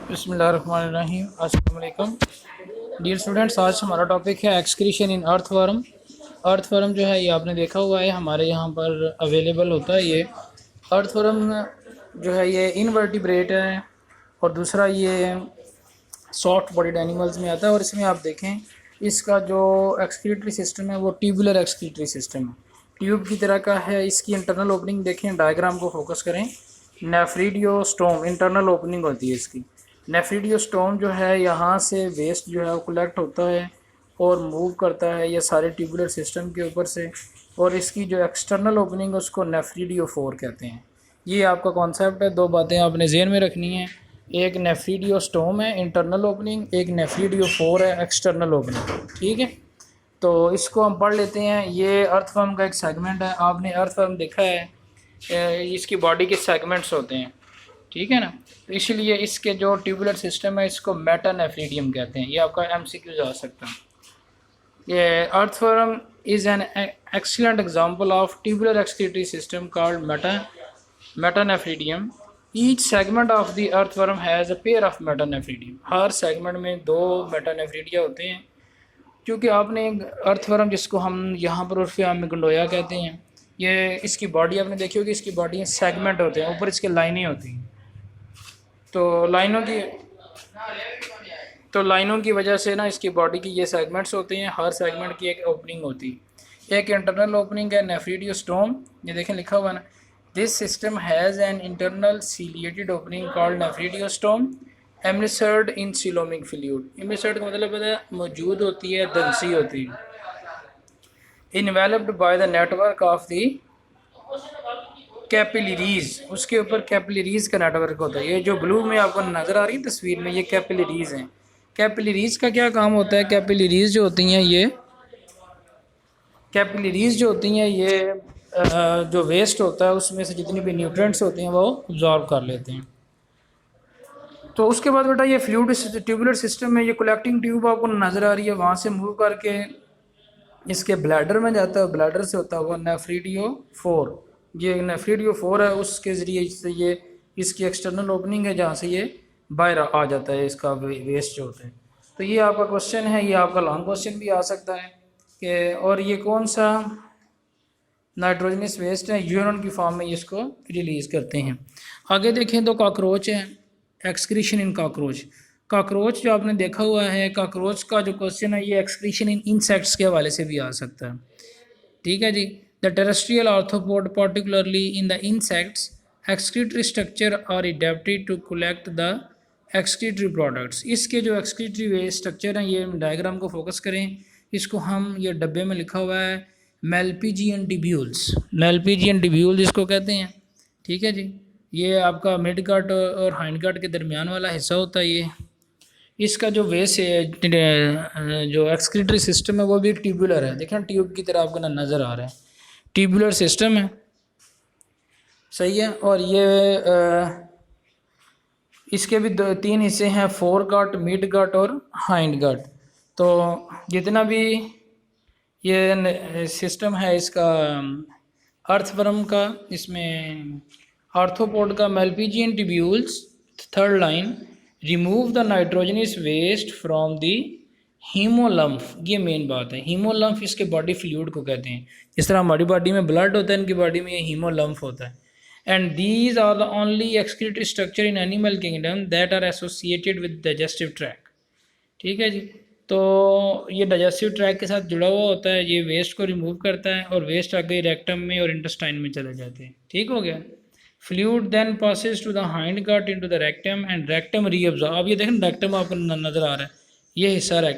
बिस्मिल्लाहिर्रहमानिर्रहीम। अस्सलाम वालेकुम डियर स्टूडेंट्स, आज हमारा टॉपिक है एक्सक्रीशन इन अर्थवर्म। अर्थवर्म जो है ये आपने देखा हुआ है, हमारे यहाँ पर अवेलेबल होता है। ये अर्थवर्म जो है ये इनवर्टिब्रेट है और दूसरा ये सॉफ्ट बॉडीड एनिमल्स में आता है। और इसमें आप देखें इसका जो एक्सक्रीटरी सिस्टम है वो ट्यूबुलर एक्सक्रीटरी सिस्टम है, ट्यूब की तरह का है। इसकी इंटरनल ओपनिंग देखें, डायग्राम को फोकस करें। नेफ्रिडियोस्टोम इंटरनल ओपनिंग होती है इसकी। नेफ्रिडियोस्टोम जो है यहाँ से वेस्ट जो है वो कलेक्ट होता है और मूव करता है ये सारे ट्यूबुलर सिस्टम के ऊपर से। और इसकी जो एक्सटर्नल ओपनिंग है उसको नेफ्रिडियोफोर कहते हैं। ये आपका कॉन्सेप्ट है। दो बातें आपने ज़हन में रखनी है, एक नेफ्रिडियोस्टोम है इंटरनल ओपनिंग, एक नेफ्रिडियोफोर है एक्सटर्नल ओपनिंग। ठीक है, तो इसको हम पढ़ लेते हैं। ये अर्थवर्म का एक सेगमेंट है। आपने अर्थवर्म देखा है, इसकी बॉडी के सेगमेंट्स होते हैं, ठीक है ना। तो इसलिए इसके जो ट्यूबुलर सिस्टम है इसको मेटानेफ्रिडियम कहते हैं। ये आपका एमसीक्यू आ सकता है। ये earthworm is an excellent example of tubular excretory system called metanephridium. Each segment of the earthworm has a pair of metanephridium. हर सेगमेंट में दो मेटानेफ्रिडिया होते हैं। क्योंकि आपने अर्थवर्म जिसको हम यहाँ पर उर्फ़ आम में गंडोया कहते हैं, ये इसकी बॉडी आपने देखी होगी, इसकी बॉडी सेगमेंट होते हैं, ऊपर इसके लाइनें होती हैं। तो लाइनों की वजह से ना इसकी बॉडी की ये सेगमेंट्स होते हैं। हर सेगमेंट की एक ओपनिंग होती है। एक इंटरनल ओपनिंग है नेफ्रिडियोस्टोम, ये देखें लिखा हुआ ना, this system has an internal ciliated opening called nephridiostome immersed in coelomic fluid. Immersed का मतलब है मौजूद होती है, धंसी होती है। Enveloped by the network of the capillaries, उसके ऊपर कैपिलरीज का नेटवर्क होता है। ये जो ब्लू में आपको नज़र आ रही है तस्वीर में, ये कैपिलरीज हैं। कैपिलरीज का क्या काम होता है? कैपिलरीज जो होती हैं ये जो वेस्ट होता है उसमें से जितनी भी न्यूट्रिएंट्स होते हैं वो अब्जॉर्ब कर लेते हैं। तो उसके बाद बेटा ये फ्लूइड ट्यूबुलर सिस्टम में ये कलेक्टिंग ट्यूब आपको नज़र आ रही है, वहाँ से मूव करके इसके ब्लैडर में जाता है। ब्लैडर से होता हुआ नेफ्रिडियोफोर, ये नेफ्रिडियोफोर है, उसके ज़रिए से ये इसकी एक्सटर्नल ओपनिंग है जहाँ से ये बाहर आ जाता है इसका वेस्ट जो होता है। तो ये आपका क्वेश्चन है, ये आपका लॉन्ग क्वेश्चन भी आ सकता है कि और ये कौन सा नाइट्रोजनस वेस्ट है, यूरिन की फॉर्म में इसको रिलीज़ करते हैं। आगे देखें तो कॉकरोच है, एक्सक्रीशन इन कॉकरोच। कॉकरोच जो आपने देखा हुआ है, कॉकरोच का जो क्वेश्चन है ये एक्सक्रीशन इन इंसेक्ट्स के हवाले से भी आ सकता है। ठीक है जी। The terrestrial arthropod particularly in the insects excretory structure are adapted to collect the excretory products. इसके जो एक्सक्रीटरी वे स्ट्रक्चर हैं, ये डायग्राम को फोकस करें। इसको हम ये डब्बे में लिखा हुआ है मेल्पिजियन टिब्यूल्स। मेल्पिजियन टिब्यूल इसको कहते हैं। ठीक है जी। ये आपका मिड गट और हाइंड गट के दरमियान वाला हिस्सा होता है। ये इसका जो वेस्ट है, जो एक्सक्रीटरी सिस्टम है वो भी ट्यूबुलर है। देखें ट्यूब की तरह आपको ना नज़र आ रहा है, ट्यूबुलर सिस्टम है, सही है। और ये इसके भी तीन हिस्से हैं, फोर गट, मिड गट और हाइंड गट। तो जितना भी ये सिस्टम है इसका अर्थवर्म का, इसमें आर्थ्रोपोड का Malpighian tubules, third line, remove the nitrogenous waste from the haemolymph. ये मेन बात है, हीमोलम्फ इसके बॉडी फ्लूइड को कहते हैं। जिस तरह हमारी बॉडी में ब्लड होता है, इनकी बॉडी में ये हीमोलम्फ होता है। And these are the only excretory structure in animal kingdom that are associated with digestive tract. ठीक है जी। तो ये डाइजेस्टिव ट्रैक के साथ जुड़ा हुआ होता है, ये वेस्ट को रिमूव करता है और वेस्ट आगे रेक्टम में और इंटेस्टाइन में चले जाते हैं। ठीक हो गया। Fluid then passes to the hind gut into the rectum and rectum reabsorb. अब ये देखें रेक्टम आपको नज़र आ रहा है, ये हिस्सा रेक्टम